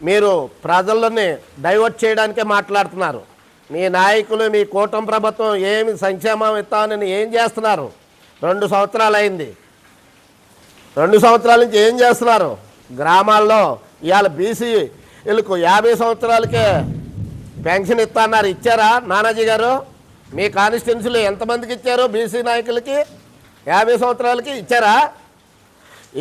మీరు ప్రజలని డైవర్ట్ చేయడానికే మాట్లాడుతున్నారు. మీ నాయకులు మీ కూటమి ప్రభుత్వం ఏమి సంక్షేమం ఇస్తామని ఏం చేస్తున్నారు? 2 సంవత్సరాలు అయింది. 2 సంవత్సరాల నుంచి ఏం చేస్తున్నారు? గ్రామాల్లో ఇవాళ బీసీలకు 50 సంవత్సరాలకే పెన్షన్ ఇస్తున్నారు. ఇచ్చారా నానాజీ గారు? మీ కాన్స్టిట్యున్సీలో ఎంతమందికి ఇచ్చారు? బీసీ నాయకులకి 50 సంవత్సరాలకి ఇచ్చారా?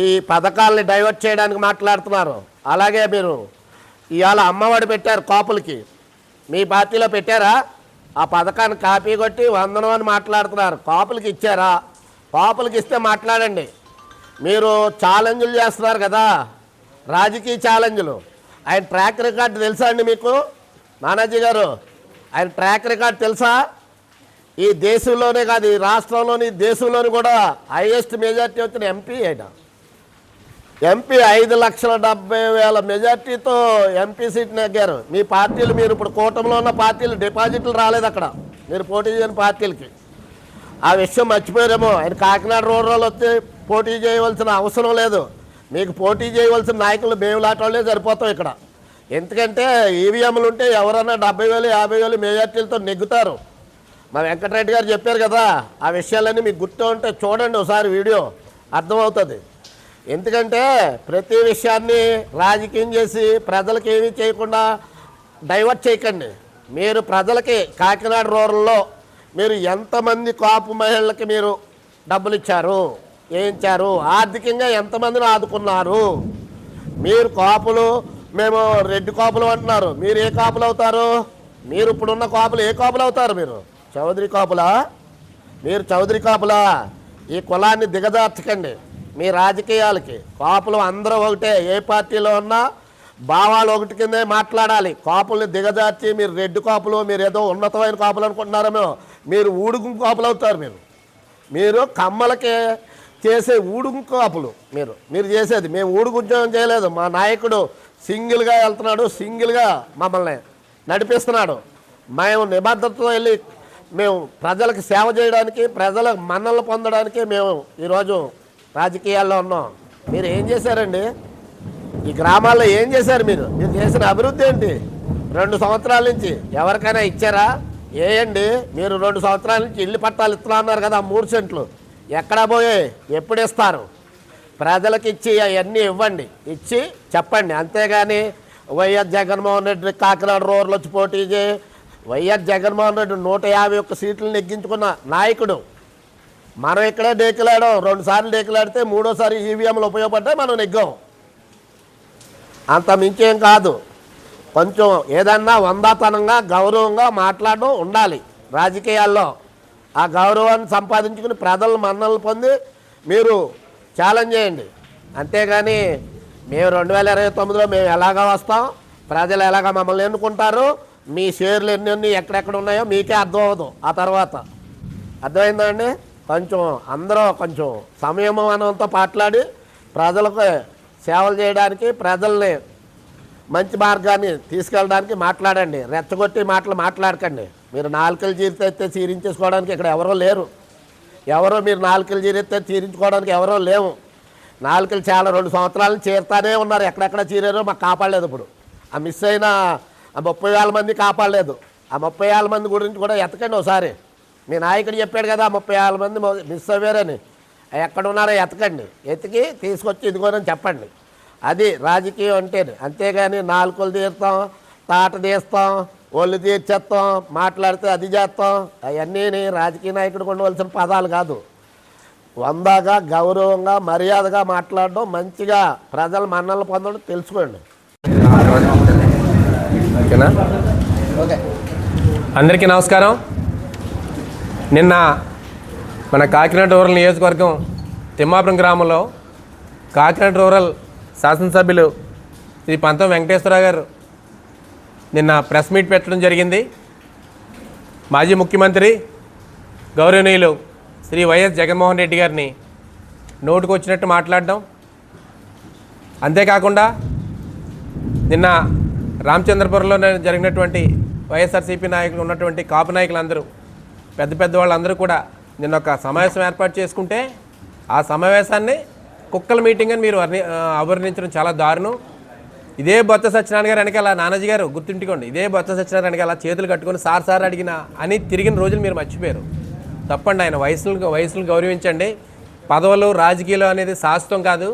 ఈ పథకాలని డైవర్ట్ చేయడానికి మాట్లాడుతున్నారు. అలాగే మీరు ఇవాళ అమ్మఒడి పెట్టారు కాపులకి, మీ పార్టీలో పెట్టారా? ఆ పథకాన్ని కాపీ కొట్టి వందనం అని మాట్లాడుతున్నారు. కాపులకి ఇచ్చారా? కాపులకి ఇస్తే మాట్లాడండి. మీరు ఛాలెంజ్లు చేస్తున్నారు కదా, రాజకీయ ఛాలెంజ్లు. ఆయన ట్రాక్ రికార్డు తెలుసా అండి మీకు నానాజీ గారు? ఆయన ట్రాక్ రికార్డు తెలుసా? ఈ దేశంలోనే కాదు, ఈ రాష్ట్రంలోని దేశంలోని కూడా హైయెస్ట్ మెజార్టీ వచ్చిన ఎంపీ ఆయన. ఎంపీ 5,70,000 మెజార్టీతో ఎంపీ సీట్ నెగ్గారు. మీ పార్టీలు, మీరు ఇప్పుడు కూటమిలో ఉన్న పార్టీలు డిపాజిట్లు రాలేదు అక్కడ, మీరు పోటీ చేయని పార్టీలకి. ఆ విషయం మర్చిపోయారేమో. ఆయన కాకినాడ రూరల్ వచ్చి పోటీ చేయవలసిన అవసరం లేదు. మీకు పోటీ చేయవలసిన నాయకులు మేములాట వాళ్ళే సరిపోతాం ఇక్కడ. ఎందుకంటే ఈవీఎంలు ఉంటే ఎవరన్నా 70,000 50,000 మెజార్టీలతో నెగ్గుతారు. మా వెంకటరెడ్డి గారు చెప్పారు కదా, ఆ విషయాలన్నీ మీకు గుర్తు ఉంటే చూడండి ఒకసారి వీడియో, అర్థమవుతుంది. ఎందుకంటే ప్రతి విషయాన్ని రాజకీయం చేసి ప్రజలకు ఏమీ చేయకుండా డైవర్ట్ చేయకండి. మీరు ప్రజలకి కాకినాడ రూరల్లో మీరు ఎంతమంది కాపు మహిళలకి మీరు డబ్బులు ఇచ్చారు, వేయించారు, ఆర్థికంగా ఎంతమందిని ఆదుకున్నారు? మీరు కాపులు, మేము రెడ్డి కాపులు అంటున్నారు. మీరు ఏ కాపులు అవుతారు? మీరు ఇప్పుడున్న కాపులు ఏ కాపులు అవుతారు? మీరు చౌదరి కాపులా? మీరు చౌదరి కాపులా? ఈ కులాన్ని దిగజార్చకండి మీ రాజకీయాలకి. కాపులు అందరూ ఒకటే, ఏ పార్టీలో ఉన్నా భావాలు ఒకటి కిందే మాట్లాడాలి. కాపుల్ని దిగజార్చి మీరు రెడ్డి కాపులు, మీరు ఏదో ఉన్నతమైన కాపులు అనుకుంటున్నారేమో, మీరు ఊడుగు కాపులు అవుతారు. మీరు కమ్మలకి చేసే ఊడుగు కాపులు మీరు చేసేది. మేము ఊడుగు ఉద్యోగం చేయలేదు. మా నాయకుడు సింగిల్గా వెళ్తున్నాడు, సింగిల్గా మమ్మల్ని నడిపిస్తున్నాడు. మేము నిబద్ధతతో వెళ్ళి మేము ప్రజలకు సేవ చేయడానికి, ప్రజల మన్నలు పొందడానికి మేము ఈరోజు రాజకీయాల్లో ఉన్నాం. మీరు ఏం చేశారండి? ఈ గ్రామాల్లో ఏం చేశారు? మీరు చేసిన అభివృద్ధి ఏంటి? 2 సంవత్సరాల నుంచి ఎవరికైనా ఇచ్చారా? ఏండి మీరు 2 సంవత్సరాల నుంచి ఇల్లు పట్టాలు ఇస్తున్నా అన్నారు కదా, 3 సెంట్లు ఎక్కడ పోయాయి? ఎప్పుడు ఇస్తారు? ప్రజలకు ఇచ్చి అవన్నీ ఇవ్వండి, ఇచ్చి చెప్పండి. అంతేగాని వైఎస్ జగన్మోహన్ రెడ్డి కాకినాడ రూరల్ వచ్చి పోటీ చేయి, వైఎస్ జగన్మోహన్ రెడ్డి 151 సీట్లు నెగ్గించుకున్న నాయకుడు. మనం ఇక్కడే డేకిలాడాం, 2 సార్లు డేకిలాడితే 3వసారి ఈవీఎంలు ఉపయోగపడ్డాయి, మనం నెగ్గాం. అంత మించేం కాదు. కొంచెం ఏదన్నా వందాతనంగా గౌరవంగా మాట్లాడడం ఉండాలి రాజకీయాల్లో. ఆ గౌరవాన్ని సంపాదించుకుని ప్రజల మన్నలు పొంది మీరు ఛాలెంజ్ చేయండి. అంతేగాని మేము 2029లో మేము ఎలాగా వస్తాం, ప్రజలు ఎలాగా మమ్మల్ని ఎన్నుకుంటారు, మీ షేర్లు ఎన్ని ఎక్కడెక్కడ ఉన్నాయో మీకే అర్థం అవ్వదు. ఆ తర్వాత అర్థమైందా అండి? కొంచెం అందరూ కొంచెం సంయమనంతో మాట్లాడి ప్రజలకు సేవలు చేయడానికి, ప్రజల్ని మంచి మార్గాన్ని తీసుకెళ్ళడానికి మాట్లాడండి. రెచ్చగొట్టి మాట్లాడకండి. మీరు నాలుకలు చీరితే చీరించేసుకోవడానికి ఇక్కడ ఎవరో లేరు. మీరు నాలుకలు చీరితే చీరించుకోవడానికి ఎవరో లేవు. నాలుకలు చాలా 2 సంవత్సరాలు చీరుతానే ఉన్నారు. ఎక్కడెక్కడ చీరారో మాకు కాపాడలేదు. ఇప్పుడు ఆ మిస్ అయిన 30,000 మంది కాపాడలేదు. ఆ 30,000 మంది గురించి కూడా ఎతకండి ఒకసారి. మీ నాయకుడు చెప్పాడు కదా 30,000 మంది మిస్ అయ్యారని. ఎక్కడ ఉన్నారో ఎతకండి, ఎతికి తీసుకొచ్చి ఇదిగోనని చెప్పండి. అది రాజకీయం అంటే. అంతేగాని నాలుకలు తీస్తాం, తాట తీస్తాం, ఒళ్ళు తీర్చేస్తాం, మాట్లాడితే అది చేస్తాం, అవన్నీ రాజకీయ నాయకుడు ఉండవలసిన పదాలు కాదు. వందగా గౌరవంగా మర్యాదగా మాట్లాడడం, మంచిగా ప్రజల మన్నలు పొందడం తెలుసుకోండి. ఓకేనా? అందరికీ నమస్కారం. నిన్న మన కాకినాడ రూరల్ నియోజకవర్గం తిమ్మాపురం గ్రామంలో కాకినాడ రూరల్ శాసనసభ్యులు శ్రీ పంతం వెంకటేశ్వరరావు గారు నిన్న ప్రెస్ మీట్ పెట్టడం జరిగింది. మాజీ ముఖ్యమంత్రి గౌరవనీయులు శ్రీ వైఎస్ జగన్మోహన్ రెడ్డి గారిని నోటుకొచ్చినట్టు మాట్లాడడం, అంతేకాకుండా నిన్న రామచంద్రపురంలో జరిగినటువంటి వైఎస్ఆర్సీపీ నాయకులు ఉన్నటువంటి కాపు నాయకులందరూ, పెద్ద వాళ్ళందరూ కూడా నిన్న ఒక సమావేశం ఏర్పాటు చేసుకుంటే ఆ సమావేశాన్ని కుక్కల మీటింగ్ అని మీరు అభివర్ణించడం చాలా దారుణం. ఇదే బొత్స సత్యనారాయణ గారు వెనకాల నానాజీ గారు గుర్తుంచుకోండి, ఇదే బొత్స సత్యనారాయణ వెనకాల చేతులు కట్టుకొని సార్ అడిగిన అని తిరిగిన రోజులు మీరు మర్చిపోయారు. తప్పండి. ఆయన వయసులు గౌరవించండి. పదవులు రాజకీయాలు అనేది శాశ్వతం కాదు.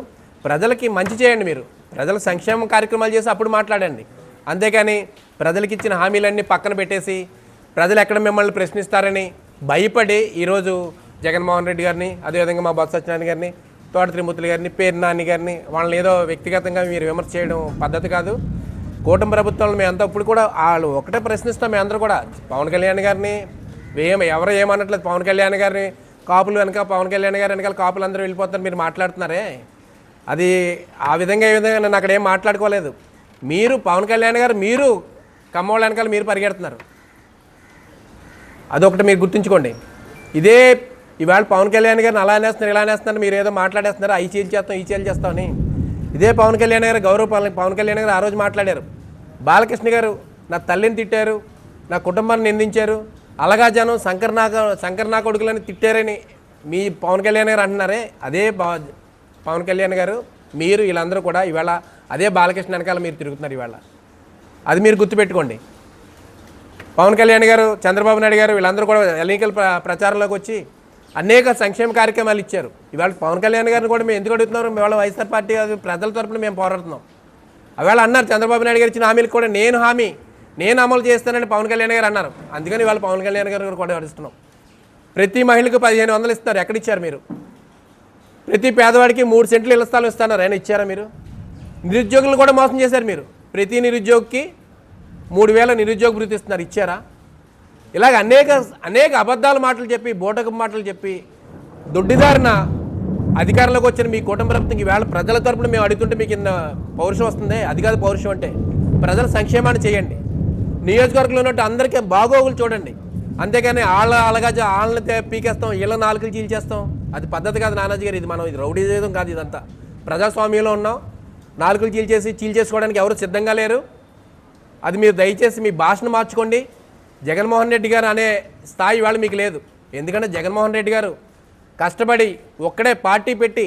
ప్రజలకి మంచి చేయండి. మీరు ప్రజల సంక్షేమ కార్యక్రమాలు చేసి అప్పుడు మాట్లాడండి. అంతేకాని ప్రజలకి ఇచ్చిన హామీలన్నీ పక్కన పెట్టేసి ప్రజలు ఎక్కడ మిమ్మల్ని ప్రశ్నిస్తారని భయపడి ఈరోజు జగన్మోహన్ రెడ్డి గారిని, అదేవిధంగా మా బొత్స సత్యనారాయణ గారిని, తోట త్రిమూర్తులు గారిని, పేరు నాని గారిని వాళ్ళని ఏదో వ్యక్తిగతంగా మీరు విమర్శ చేయడం పద్ధతి కాదు. కూటమి ప్రభుత్వంలో మేమంతా ఇప్పుడు కూడా వాళ్ళు ఒకటే ప్రశ్నిస్తాం. మేమందరూ కూడా పవన్ కళ్యాణ్ గారిని ఎవరు ఏమన్నట్లేదు. పవన్ కళ్యాణ్ గారిని కాపులు వెనక, పవన్ కళ్యాణ్ గారి వెనకాల కాపులు అందరూ వెళ్ళిపోతారు మీరు మాట్లాడుతున్నారే, అది ఆ విధంగా ఏ విధంగా నేను అక్కడ ఏం మాట్లాడుకోలేదు. మీరు పవన్ కళ్యాణ్ గారు మీరు కమ్మోళ్ళ వెనకాల మీరు పరిగెడుతున్నారు. అదొకటి మీరు గుర్తుంచుకోండి. ఇదే ఇవాళ పవన్ కళ్యాణ్ గారిని అలా అనేస్తున్నారు, ఇలా అనేస్తున్నారు, మీరు ఏదో మాట్లాడేస్తున్నారు, అవి చీల్ చేస్తాం, ఈ చీల్ చేస్తామని. ఇదే పవన్ కళ్యాణ్ గారు పవన్ కళ్యాణ్ గారు ఆ రోజు మాట్లాడారు. బాలకృష్ణ గారు నా తల్లిని తిట్టారు, నా కుటుంబాన్ని నిందించారు, అలాగా జనం శంకర్ నా కొడుకులని తిట్టారని మీ పవన్ కళ్యాణ్ గారు అంటున్నారే, అదే పవన్ కళ్యాణ్ గారు మీరు వీళ్ళందరూ కూడా ఇవాళ అదే బాలకృష్ణ వెనకాల మీరు తిరుగుతున్నారు ఇవాళ. అది మీరు గుర్తుపెట్టుకోండి. పవన్ కళ్యాణ్ గారు, చంద్రబాబు నాయుడు గారు వీళ్ళందరూ కూడా ఎన్నికల ప్రచారంలోకి వచ్చి అనేక సంక్షేమ కార్యక్రమాలు ఇచ్చారు. ఇవాళ పవన్ కళ్యాణ్ గారిని కూడా మేము ఎందుకు అడుగుతున్నారు, ఇవాళ వైఎస్ఆర్ పార్టీ ప్రజల తరపున మేము పోరాడుతున్నాం. అవేళ అన్నారు చంద్రబాబు నాయుడు గారు ఇచ్చిన హామీలకు కూడా నేను అమలు చేస్తానని పవన్ కళ్యాణ్ గారు అన్నారు. అందుకని ఇవాళ పవన్ కళ్యాణ్ గారు కూడా అడుగుతున్నాం. ప్రతి మహిళకు 1500 ఇస్తారు, ఎక్కడిచ్చారు మీరు? ప్రతి పేదవాడికి 3 సెంట్లు ఇళ్ల స్థలం ఇస్తున్నారు, ఆయన ఇచ్చారా మీరు? నిరుద్యోగులను కూడా మోసం చేశారు మీరు. ప్రతి నిరుద్యోగికి 3000 నిరుద్యోగ భృతి ఇస్తున్నారు, ఇచ్చారా? ఇలాగ అనేక అబద్ధాల మాటలు చెప్పి, బోటకం మాటలు చెప్పి దొడ్డిదారిన అధికారంలోకి వచ్చిన మీ కూటమి ప్రభుత్వం ఈవేళ ప్రజల తరపున మేము అడుగుతుంటే మీకు ఇంత పౌరుషం వస్తుంది. అది కాదు పౌరుషం అంటే. ప్రజల సంక్షేమాన్ని చేయండి. నియోజకవర్గంలో ఉన్నట్టు అందరికీ బాగోగులు చూడండి. అంతేగాని వాళ్ళని పీకేస్తాం, వీళ్ళ నాలుకలు చీల్చేస్తాం, అది పద్ధతి కాదు నానాజీ గారు. ఇది రౌడీ చేయడం కాదు. ఇదంతా ప్రజాస్వామ్యంలో ఉన్నాం. నాలుకలు చీల్చేసుకోవడానికి ఎవరు సిద్ధంగా లేరు. అది మీరు దయచేసి మీ భాషను మార్చుకోండి. జగన్మోహన్ రెడ్డి గారు అనే స్థాయి ఇవాళ మీకు లేదు. ఎందుకంటే జగన్మోహన్ రెడ్డి గారు కష్టపడి ఒక్కడే పార్టీ పెట్టి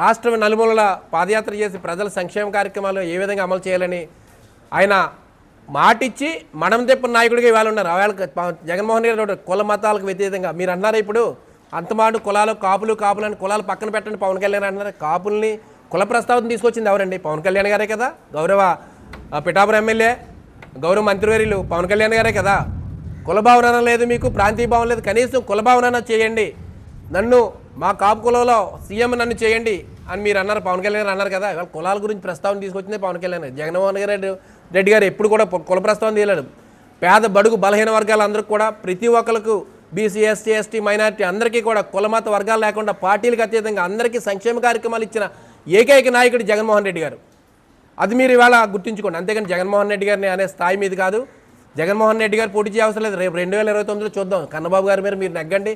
రాష్ట్రం నలుమూలల పాదయాత్ర చేసి ప్రజల సంక్షేమ కార్యక్రమాలు ఏ విధంగా అమలు చేయాలని ఆయన మాటిచ్చి మనం తెప్పిన నాయకుడిగా ఇవాళ ఉన్నారు. జగన్మోహన్ రెడ్డి గారు కుల మతాలకు వ్యతిరేకంగా మీరు అన్నారు. ఇప్పుడు అంతమాడు కులాలు కాపులు అని కులాలు పక్కన పెట్టండి పవన్ కళ్యాణ్ అన్నారు. కాపుల్ని కుల ప్రస్తావన తీసుకొచ్చింది ఎవరండి? పవన్ కళ్యాణ్ గారే కదా. గౌరవ పిఠాపురం ఎమ్మెల్యే, గౌరవ మంత్రివర్యులు పవన్ కళ్యాణ్ గారే కదా. కులభావన లేదు మీకు, ప్రాంతీయ భావన లేదు. కనీసం కులభావన చేయండి, నన్ను మా కాపు కులంలో సీఎం నన్ను చేయండి అని మీరు అన్నారు. పవన్ కళ్యాణ్ గారు అన్నారు కదా. ఇవాళ కులాల గురించి ప్రస్తావన తీసుకొచ్చింది పవన్ కళ్యాణ్ గారు. జగన్మోహన్ రెడ్డి గారు ఎప్పుడు కూడా కుల ప్రస్తావన తీయలేడు. పేద బడుగు బలహీన వర్గాలందరికీ కూడా ప్రతి ఒక్కరికి బీసీ ఎస్సీ ఎస్టీ మైనారిటీ అందరికీ కూడా కులమత వర్గాలు లేకుండా పార్టీలకు అతీతంగా అందరికీ సంక్షేమ కార్యక్రమాలు ఇచ్చిన ఏకైక నాయకుడు జగన్మోహన్ రెడ్డి గారు. అది మీరు ఇవాళ గుర్తుంచుకోండి. అంతేగాని జగన్మోహన్ రెడ్డి గారిని అనే స్థాయి మీద కాదు. జగన్మోహన్ రెడ్డి గారు పోటీ చేయవసరం లేదు. రేపు 2029లో చూద్దాం. కన్నబాబు గారి మీద మీరు నెగ్గండి.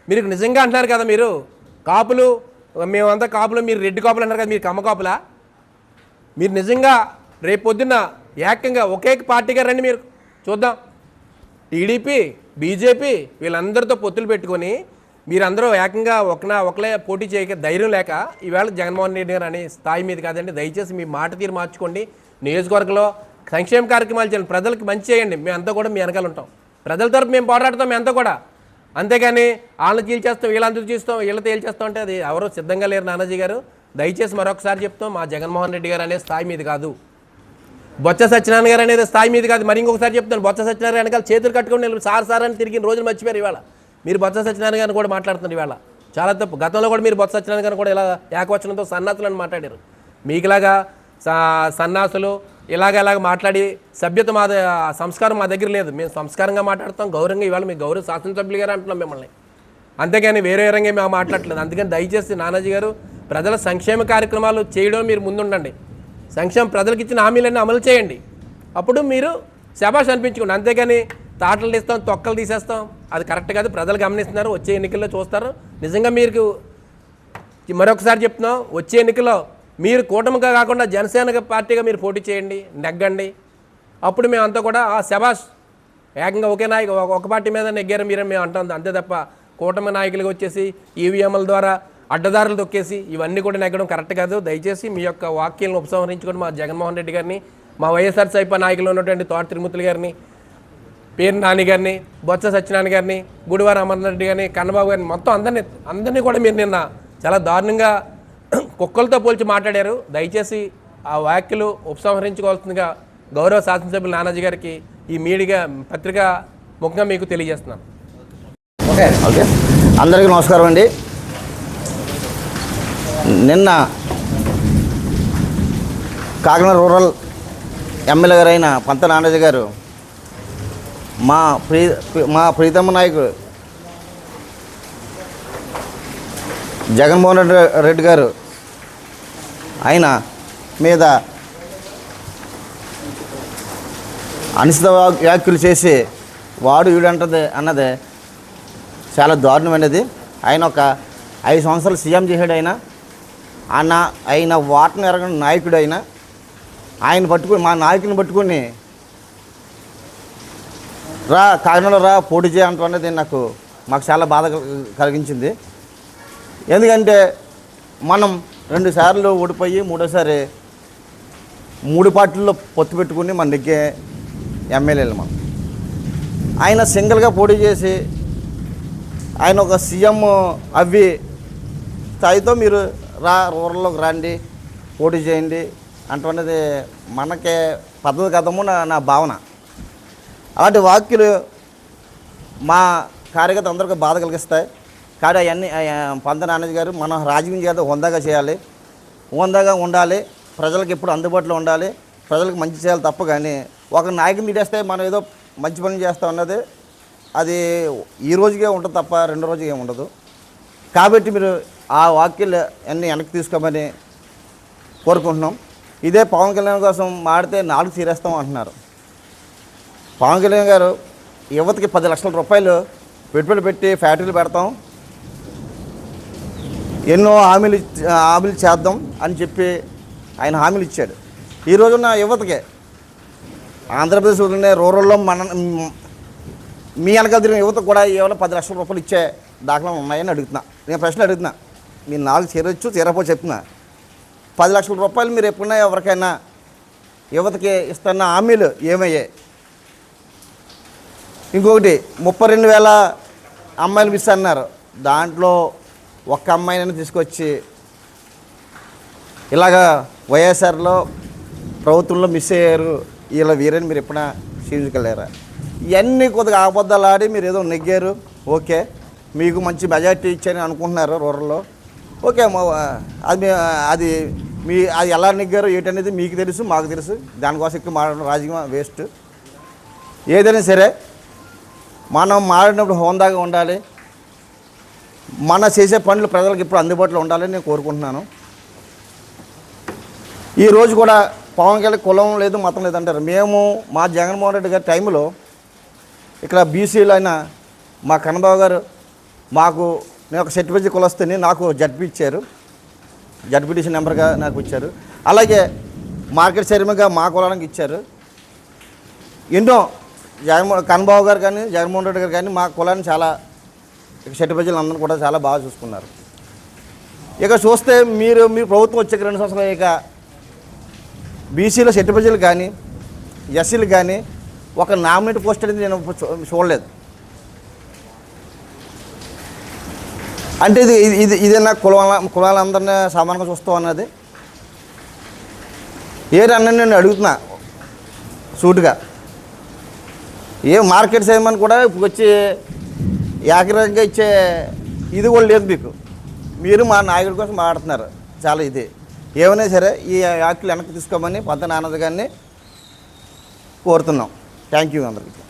మీరు నిజంగా అంటున్నారు కదా, మీరు కాపులు, మేమంతా కాపులు, మీరు రెడ్డి కాపులు అంటారు కదా, మీరు కమ్మ కాపులా? మీరు నిజంగా రేపు పొద్దున్న ఏకంగా ఒకే పార్టీగా రండి, మీరు చూద్దాం. టీడీపీ బీజేపీ వీళ్ళందరితో పొత్తులు పెట్టుకొని మీరందరూ ఏకంగా ఒకలే పోటీ చేయక ధైర్యం లేక ఈవేళ జగన్మోహన్ రెడ్డి గారు అనే స్థాయి మీద కాదండి. దయచేసి మీ మాట తీరు మార్చుకోండి. నియోజకవర్గంలో సంక్షేమ కార్యక్రమాలు చేయండి, ప్రజలకు మంచి చేయండి. మేమంతా కూడా మీ వెనకాల ఉంటాం. ప్రజల తరపు మేము పోరాడతాం మేమంతా కూడా. అంతేగాని వాళ్ళని చీల్చేస్తాం, వీళ్ళందరూ చూస్తాం, వీళ్ళ తేల్చేస్తాం అంటే అది ఎవరో సిద్ధంగా లేరు నానాజీ గారు. దయచేసి మరొకసారి చెప్తాం, మా జగన్మోహన్ రెడ్డి గారు అనే స్థాయి మీద కాదు, బొత్స సత్యనారాయణ గారు అనేది స్థాయి మీద కాదు. మరి ఇంకొకసారి చెప్తాను, బొత్స సత్యనారాయణ వెనకాల చేతులు కట్టుకుని సార్ అని తిరిగిన రోజులు మర్చిపోయారు. ఇవాళ మీరు బొత్స సత్యనారాయణ గారిని కూడా మాట్లాడుతున్నారు. ఇవాళ చాలా తప్పు. గతంలో కూడా మీరు బొత్స సత్యనారాయణ గారిని కూడా ఇలా ఏకవచనంతో సన్నాసులను మాట్లాడారు. మీకులాగా సన్నాసులు ఇలాగ మాట్లాడి సభ్యత సంస్కారం మా దగ్గర లేదు. మేము సంస్కారంగా మాట్లాడతాం, గౌరవంగా. ఇవాళ మీ గౌరవ శాసనసభ్యులు గారు అంటున్నాం మిమ్మల్ని, అంతేగాని వేరే రంగా మేము మాట్లాడలేదు. అందుకని దయచేసి నానాజీ గారు ప్రజల సంక్షేమ కార్యక్రమాలు చేయడం మీరు ముందుండండి. ప్రజలకు ఇచ్చిన హామీలన్నీ అమలు చేయండి. అప్పుడు మీరు శభాష్ అనిపించుకోండి. అంతేగాని తాటలు తీస్తాం, తొక్కలు తీసేస్తాం, అది కరెక్ట్ కాదు. ప్రజలు గమనిస్తున్నారు, వచ్చే ఎన్నికల్లో చూస్తారు. నిజంగా మీరు మరొకసారి చెప్తున్నాం, వచ్చే ఎన్నికల్లో మీరు కూటమిగా కాకుండా జనసేన పార్టీగా మీరు పోటీ చేయండి, నెగ్గండి. అప్పుడు మేమంతా కూడా శభాష్ ఏకంగా ఒకే నాయకు ఒక పార్టీ మీద నెగ్గారు మీరే మేము అంటాం. అంతే తప్ప కూటమి నాయకులుగా వచ్చేసి ఈవీఎంల ద్వారా అడ్డదారులు తొక్కేసి ఇవన్నీ కూడా నెగ్గడం కరెక్ట్ కాదు. దయచేసి మీ యొక్క వాక్యాలను ఉపసంహరించుకొని మా జగన్మోహన్ రెడ్డి గారిని, మా వైఎస్ఆర్సీపీ నాయకులు ఉన్నటువంటి తోట తిరుమతులు గారిని, పేరు నాని గారిని, బొత్స సత్యనారాయణ గారిని, గుడివార అమర్నాథ్ రెడ్డి గారిని, కన్నబాబు గారిని మొత్తం అందరినీ కూడా మీరు నిన్న చాలా దారుణంగా కుక్కలతో పోల్చి మాట్లాడారు. దయచేసి ఆ వ్యాఖ్యలు ఉపసంహరించుకోవాల్సిందిగా గౌరవ శాసనసభ్యులు నానాజీ గారికి ఈ మీడియా పత్రికా ముఖంగా మీకు తెలియజేస్తున్నాను. ఓకే అందరికీ నమస్కారం అండి. నిన్న కాకినాడ రూరల్ ఎమ్మెల్యే గారు అయిన పంత నానాజీ గారు మా ప్రీతమ్మ నాయకుడు జగన్మోహన్ రెడ్డి గారు ఆయన మీద అనిశ్చిత వ్యాఖ్యలు చేసి వాడు వీడంటది అన్నది చాలా దారుణమైనది. ఆయన ఒక 5 సంవత్సరాలు సీఎం చేశాడు. ఆయన వాటను ఎరగని నాయకుడు. ఆయన పట్టుకుని మా నాయకుని పట్టుకుని కాకినాడలో పోటీ చేయాలంటున్నది మాకు చాలా బాధ కలిగించింది. ఎందుకంటే మనం 2 సార్లు ఓడిపోయి 3సారి 3 పార్టీల్లో పొత్తు పెట్టుకుని మన నెగ్గే ఎమ్మెల్యేలు మనం. ఆయన సింగిల్గా పోటీ చేసి ఆయన ఒక సీఎం అవి స్థాయితో మీరు రూరల్లోకి రండి, పోటీ చేయండి అంటున్నది మనకే పద్ధతి కదము నా భావన. అలాంటి వాక్యులు మా కార్యకర్త అందరికీ బాధ కలిగిస్తాయి. కానీ అవన్నీ పంత నానాజీ గారు మనం రాజకీయం చేత హోందాగా చేయాలి, హోందాగా ఉండాలి, ప్రజలకు ఎప్పుడు అందుబాటులో ఉండాలి, ప్రజలకు మంచి చేయాలి తప్ప కానీ ఒక నాయకుని తీడేస్తే మనం ఏదో మంచి పని చేస్తాం అన్నది అది ఈ రోజుకే ఉంటుంది తప్ప 2 రోజుకే ఉండదు. కాబట్టి మీరు ఆ వాక్యాలు అన్నీ వెనక్కి తీసుకోమని కోరుకుంటున్నాం. ఇదే పవన్ కళ్యాణ్ కోసం మాడితే 4 తీరేస్తాం అంటున్నారు. పవన్ కళ్యాణ్ గారు యువతకి 10 లక్షల రూపాయలు పెట్టుబడి పెట్టి ఫ్యాక్టరీలు పెడతాం, ఎన్నో హామీలు చేద్దాం అని చెప్పి ఆయన హామీలు ఇచ్చాడు. ఈ రోజున్న యువతకి ఆంధ్రప్రదేశ్లోనే రూరల్లో మీ వెనకాల తిరిగిన యువతకు కూడా ఏమైనా 10 లక్షల రూపాయలు ఇచ్చే దాఖలాలు ఉన్నాయని అడుగుతున్నా. నేను ప్రశ్న అడుగుతున్నా, మీరు 4 చేరొచ్చు తీరపో చెప్తున్నా. 10 లక్షల రూపాయలు మీరు ఎప్పుడైనా ఎవరికైనా యువతకి ఇస్తున్న హామీలు ఏమయ్యాయి? ఇంకొకటి 32,000 అమ్మాయిలు మిస్ అన్నారు. దాంట్లో ఒక్క అమ్మాయిని తీసుకొచ్చి ఇలాగా వైఎస్ఆర్లో ప్రభుత్వంలో మిస్ అయ్యారు ఇలా వీరని మీరు ఎప్పుడైనా క్షీణించగలేరా? ఇవన్నీ కొద్దిగా ఆబద్ధాలు ఆడి మీరు ఏదో నెగ్గారు, ఓకే, మీకు మంచి మెజార్టీ ఇచ్చారని అనుకుంటున్నారు రూరల్లో, ఓకే. అది ఎలా నెగ్గారు ఏంటనేది మీకు తెలుసు, మాకు తెలుసు. దానికోసం ఎక్కువ మాట్లాడడం రాజకీయం వేస్ట్. ఏదైనా సరే మనం మాట్లాడినప్పుడు హోందాగా ఉండాలి, మన చేసే పనులు ప్రజలకు ఇప్పుడు అందుబాటులో ఉండాలని నేను కోరుకుంటున్నాను. ఈరోజు కూడా పవన్ కళ్యాణ్ కులం లేదు మతం లేదంటారు. మేము మా జగన్మోహన్ రెడ్డి గారి టైంలో ఇక్కడ బీసీలు అయిన మా కన్నబాబు గారు నేను ఒక సర్టిఫికేట్ కులొస్తేనే నాకు జడ్పీ ఇచ్చారు, జడ్పీటీసీ నెంబర్గా నాకు ఇచ్చారు. అలాగే మార్కెట్ చైర్మన్గా మా కులానికి ఇచ్చారు. ఎన్నో కన్నబాబు గారు కానీ జగన్మోహన్ రెడ్డి గారు కానీ మా కులాన్ని చాలా సర్టిఫికేట్లు అందరూ కూడా చాలా బాగా చూసుకున్నారు. ఇక చూస్తే మీరు ప్రభుత్వం వచ్చే 2 సంవత్సరాలు ఇక బీసీలో సర్టిఫికేట్లు కానీ ఎస్సీలు కానీ ఒక నామినేట్ పోస్ట్ అనేది నేను చూడలేదు. అంటే ఇదేనా కులాలందరినీ సమానంగా చూస్తాం అన్నది ఏదన్నా నేను అడుగుతున్నా సూటుగా. మార్కెట్ చైర్మన్ కూడా ఇప్పుడు వచ్చి ఏకరంగా ఇచ్చే ఇది కూడా లేదు మీకు. మీరు మా నాయకుడి కోసం మాట్లాడుతున్నారు చాలా. ఏమైనా సరే ఈ వ్యాఖ్యలు వెనక్కి తీసుకోమని పంత నానాజీ గారిని కోరుతున్నాం. థ్యాంక్ యూ అందరికీ.